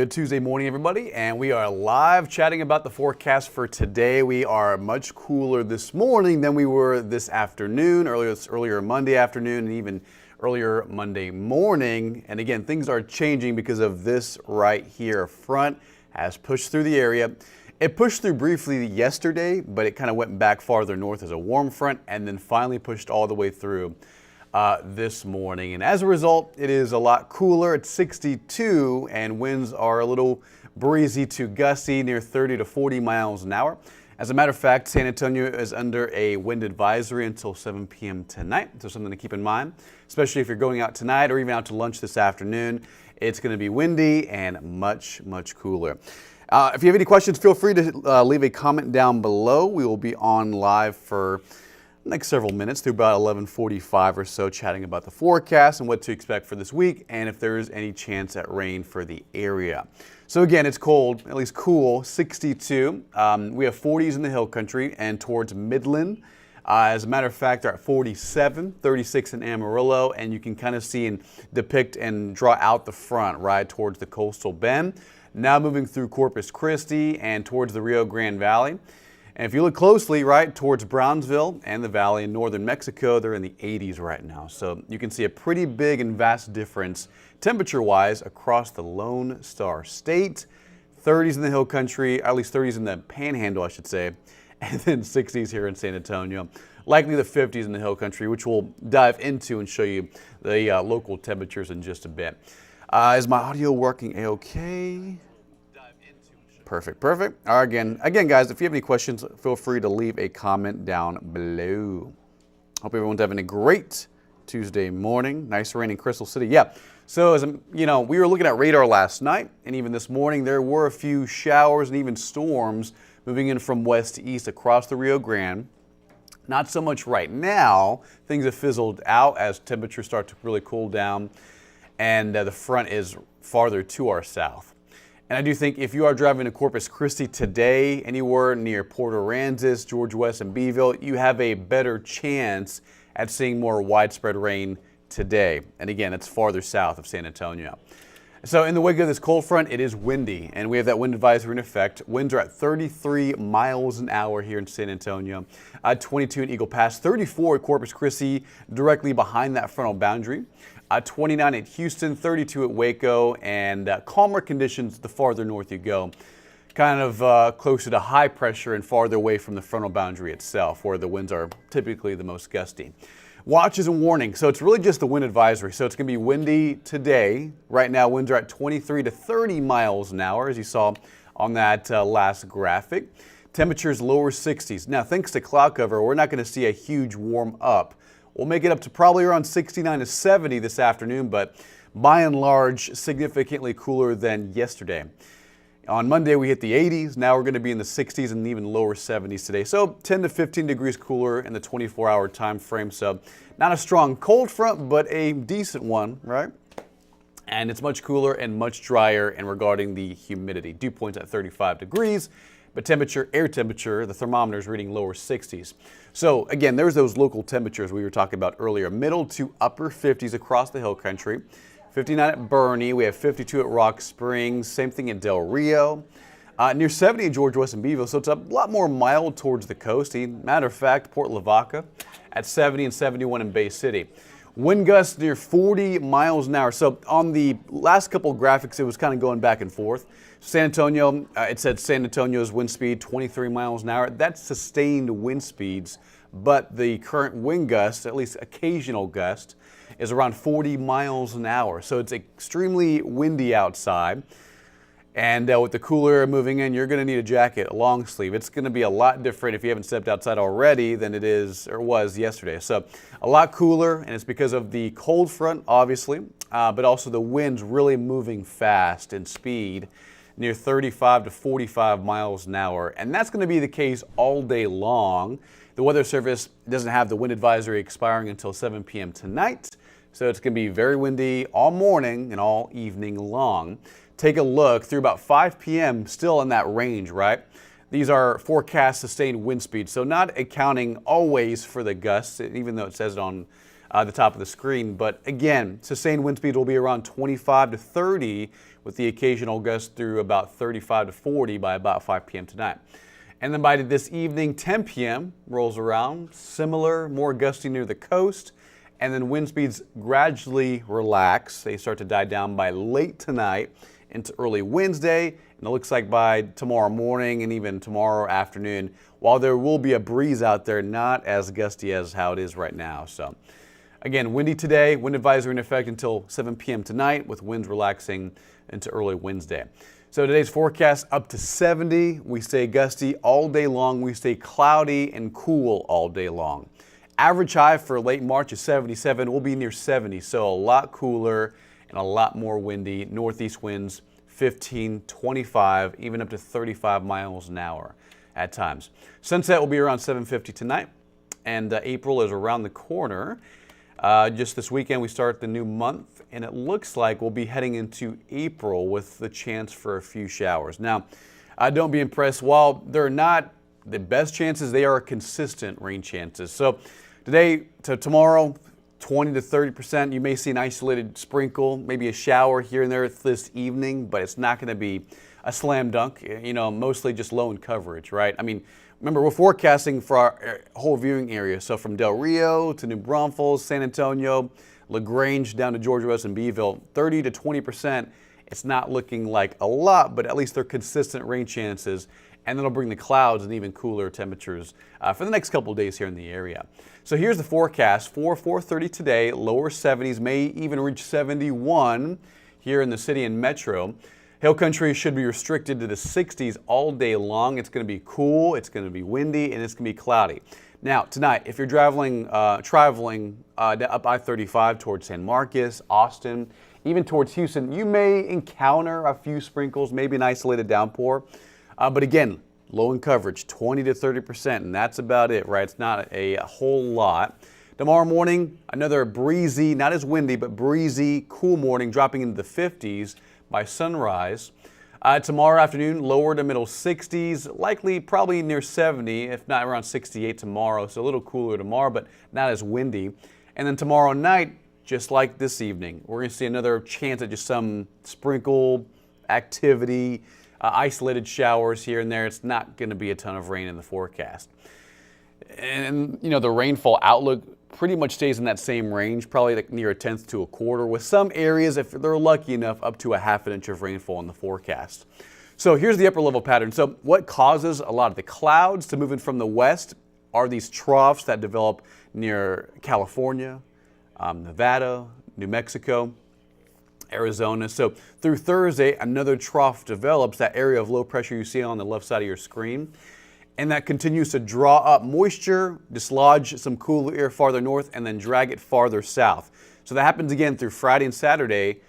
Good Tuesday morning, everybody, and we are live chatting about the forecast for today. We are much cooler this morning than we were this afternoon, earlier Monday afternoon, and even earlier Monday morning. And again, things are changing because of this right here. Front has pushed through the area. It pushed through briefly yesterday, but it kind of went back farther north as a warm front and then finally pushed all the way through this morning. And as a result, it is a lot cooler. It's 62 and winds are a little breezy to gusty, near 30 to 40 miles an hour. As a matter of fact, San Antonio is under a wind advisory until 7 p.m. tonight. So something to keep in mind, especially if you're going out tonight or even out to lunch this afternoon. It's going to be windy and much cooler. If you have any questions, feel free to leave a comment down below. We will be on live for next several minutes through about 11:45 or so, chatting about the forecast and what to expect for this week and if there is any chance at rain for the area. So again, it's cold, at least cool, 62. We have 40s in the hill country and towards Midland. As a matter of fact, they're at 47, 36 in Amarillo, and you can kind of see and depict and draw out the front right towards the coastal bend. Now moving through Corpus Christi and towards the Rio Grande Valley. And if you look closely, right, towards Brownsville and the valley in northern Mexico, they're in the 80s right now. So you can see a pretty big and vast difference temperature-wise across the Lone Star State. 30s in the hill country, at least 30s in the panhandle, I should say, and then 60s here in San Antonio. Likely the 50s in the hill country, which we'll dive into and show you the local temperatures in just a bit. Is my audio working a-okay? Perfect. All right, again, guys, if you have any questions, feel free to leave a comment down below. Hope everyone's having a great Tuesday morning. Nice rain in Crystal City. Yeah. So, as you know, we were looking at radar last night, and even this morning, there were a few showers and even storms moving in from west to east across the Rio Grande. Not so much right now. Things have fizzled out as temperatures start to really cool down, and the front is farther to our south. And I do think if you are driving to Corpus Christi today, anywhere near Port Aransas, George West, and Beeville, you have a better chance at seeing more widespread rain today. And again, it's farther south of San Antonio. So in the wake of this cold front, it is windy, and we have that wind advisory in effect. Winds are at 33 miles an hour here in San Antonio, 22 in Eagle Pass, 34 at Corpus Christi, directly behind that frontal boundary. 29 at Houston, 32 at Waco, and calmer conditions the farther north you go. Kind of closer to high pressure and farther away from the frontal boundary itself, where the winds are typically the most gusty. Watches and warnings. So it's really just the wind advisory. So it's going to be windy today. Right now, winds are at 23 to 30 miles an hour, as you saw on that last graphic. Temperatures lower 60s. Now, thanks to cloud cover, we're not going to see a huge warm up. We'll make it up to probably around 69 to 70 this afternoon, but by and large, significantly cooler than yesterday. On Monday, we hit the 80s. Now we're going to be in the 60s and even lower 70s today. So 10 to 15 degrees cooler in the 24-hour time frame. So not a strong cold front, but a decent one, right? And it's much cooler and much drier. And regarding the humidity, dew point's at 35 degrees. But air temperature, the thermometer is reading lower 60s. So again, there's those local temperatures we were talking about earlier, middle to upper 50s across the hill country. 59 at Bernie, we have 52 at Rock Springs, same thing at Del Rio. Near 70 at George West and Beeville, so it's a lot more mild towards the coast. Matter of fact, Port Lavaca at 70 and 71 in Bay City. Wind gusts near 40 miles an hour. So on the last couple of graphics, it was kind of going back and forth. San Antonio, it said San Antonio's wind speed 23 miles an hour. That's sustained wind speeds, but the current wind gust, at least occasional gust, is around 40 miles an hour. So it's extremely windy outside. And with the cooler air moving in, you're going to need a jacket, a long sleeve. It's going to be a lot different if you haven't stepped outside already than it is or was yesterday. So a lot cooler, and it's because of the cold front, obviously, but also the winds really moving fast in speed, near 35 to 45 miles an hour. And that's going to be the case all day long. The Weather Service doesn't have the wind advisory expiring until 7 p.m. tonight. So it's going to be very windy all morning and all evening long. Take a look through about 5 p.m. still in that range, right? These are forecast sustained wind speeds, so not accounting always for the gusts, even though it says it on the top of the screen. But again, sustained wind speeds will be around 25 to 30 with the occasional gust through about 35 to 40 by about 5 p.m. tonight. And then by this evening, 10 p.m. rolls around, similar, more gusty near the coast, and then wind speeds gradually relax. They start to die down by late tonight into early Wednesday, and it looks like by tomorrow morning and even tomorrow afternoon, while there will be a breeze out there, not as gusty as how it is right now. So again, windy today, wind advisory in effect until 7 p.m. tonight with winds relaxing into early Wednesday. So today's forecast up to 70. We stay gusty all day long. We stay cloudy and cool all day long. Average high for late March is 77. We'll be near 70, so a lot cooler and a lot more windy. Northeast winds 15, 25, even up to 35 miles an hour at times. Sunset will be around 7:50 tonight, and April is around the corner. Just this weekend we start the new month, and it looks like we'll be heading into April with the chance for a few showers. Now, don't be impressed. While they're not the best chances, they are consistent rain chances. So today to tomorrow, 20 to 30%. You may see an isolated sprinkle, maybe a shower here and there this evening, but it's not going to be a slam dunk, mostly just low in coverage, right? I mean, remember, we're forecasting for our whole viewing area. So from Del Rio to New Braunfels, San Antonio, LaGrange down to Georgia West and Beeville, 30 to 20%. It's not looking like a lot, but at least they're consistent rain chances. And that'll bring the clouds and even cooler temperatures for the next couple of days here in the area. So here's the forecast for 4:30 today. Lower 70s, may even reach 71 here in the city and metro. Hill country should be restricted to the 60s all day long. It's going to be cool, it's going to be windy, and it's going to be cloudy. Now, tonight, if you're traveling up I-35 towards San Marcos, Austin, even towards Houston, you may encounter a few sprinkles, maybe an isolated downpour. But again, low in coverage, 20 to 30%, and that's about it, right? It's not a whole lot. Tomorrow morning, another breezy, not as windy, but breezy, cool morning, dropping into the 50s by sunrise. Tomorrow afternoon, lower to middle 60s, likely probably near 70, if not around 68 tomorrow. So a little cooler tomorrow, but not as windy. And then tomorrow night, just like this evening, we're going to see another chance at just some sprinkle activity, isolated showers here and there. It's not going to be a ton of rain in the forecast. And, the rainfall outlook pretty much stays in that same range, probably like near a tenth to a quarter, with some areas, if they're lucky enough, up to a half an inch of rainfall in the forecast. So here's the upper level pattern. So what causes a lot of the clouds to move in from the west are these troughs that develop near California, Nevada, New Mexico, Arizona. So through Thursday, another trough develops, that area of low pressure you see on the left side of your screen. And that continues to draw up moisture, dislodge some cooler air farther north, and then drag it farther south. So that happens again through Friday and Saturday.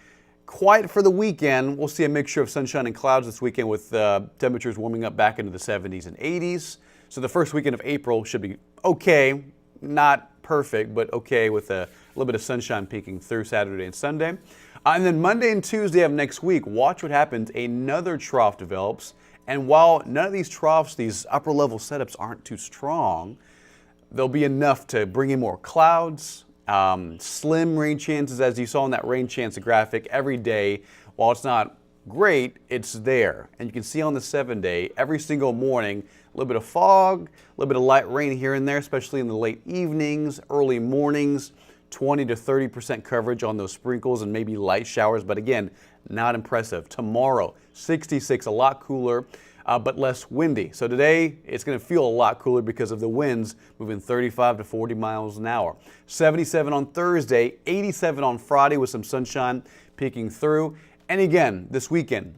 Quiet for the weekend. We'll see a mixture of sunshine and clouds this weekend with temperatures warming up back into the 70s and 80s. So the first weekend of April should be okay, not perfect, but okay, with a little bit of sunshine peeking through Saturday and Sunday. And then Monday and Tuesday of next week, watch what happens. Another trough develops. And while none of these troughs, these upper level setups aren't too strong, there'll be enough to bring in more clouds, slim rain chances, as you saw in that rain chance graphic every day. While it's not great, it's there. And you can see on the 7-day, every single morning, a little bit of fog, a little bit of light rain here and there, especially in the late evenings, early mornings, 20 to 30% coverage on those sprinkles and maybe light showers. But again, not impressive. Tomorrow, 66, a lot cooler, but less windy. So today, it's going to feel a lot cooler because of the winds moving 35 to 40 miles an hour. 77 on Thursday, 87 on Friday with some sunshine peeking through. And again, this weekend,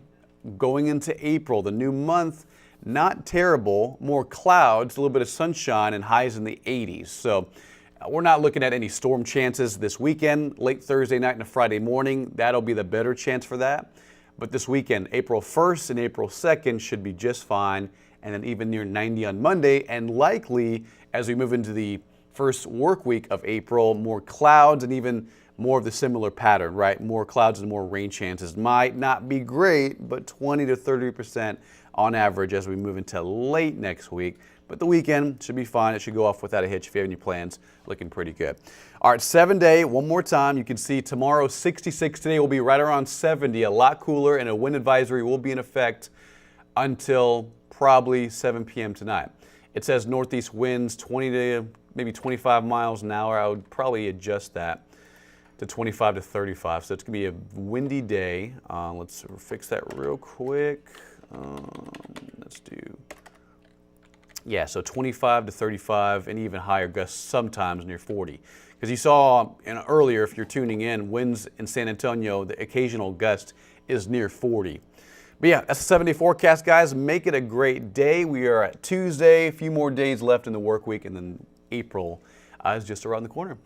going into April, the new month, not terrible, more clouds, a little bit of sunshine, and highs in the 80s. So we're not looking at any storm chances this weekend. Late Thursday night and a Friday morning, that'll be the better chance for that. But this weekend, April 1st and April 2nd should be just fine, and then even near 90 on Monday, and likely as we move into the first work week of April, more clouds and even more of the similar pattern, right? More clouds and more rain chances. Might not be great, but 20 to 30% on average as we move into late next week. but the weekend should be fine. It should go off without a hitch if you have any plans. Looking pretty good. All right, 7-day, one more time. You can see tomorrow 66, today will be right around 70, a lot cooler, and a wind advisory will be in effect until probably 7 p.m. tonight. It says northeast winds 20 to maybe 25 miles an hour. I would probably adjust that to 25 to 35. So it's going to be a windy day. Let's fix that real quick. Let's do, yeah, so 25 to 35 and even higher gusts sometimes near 40. Because you saw earlier, if you're tuning in, winds in San Antonio, the occasional gust is near 40. But yeah, that's a 7-day forecast, guys. Make it a great day. We are at Tuesday, a few more days left in the work week, and then April is just around the corner.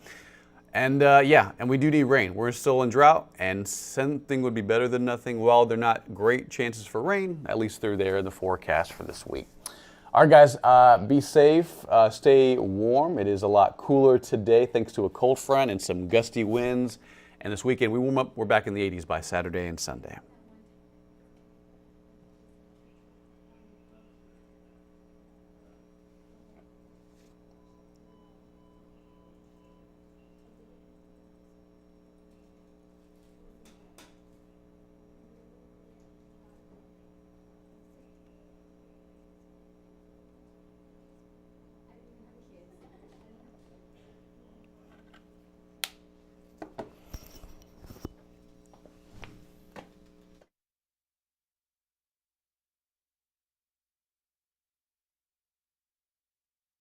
And yeah, and we do need rain. We're still in drought, and something would be better than nothing. Well, they're not great chances for rain, at least they're there in the forecast for this week. All right, guys, be safe, stay warm. It is a lot cooler today thanks to a cold front and some gusty winds. And this weekend, we warm up. We're back in the 80s by Saturday and Sunday.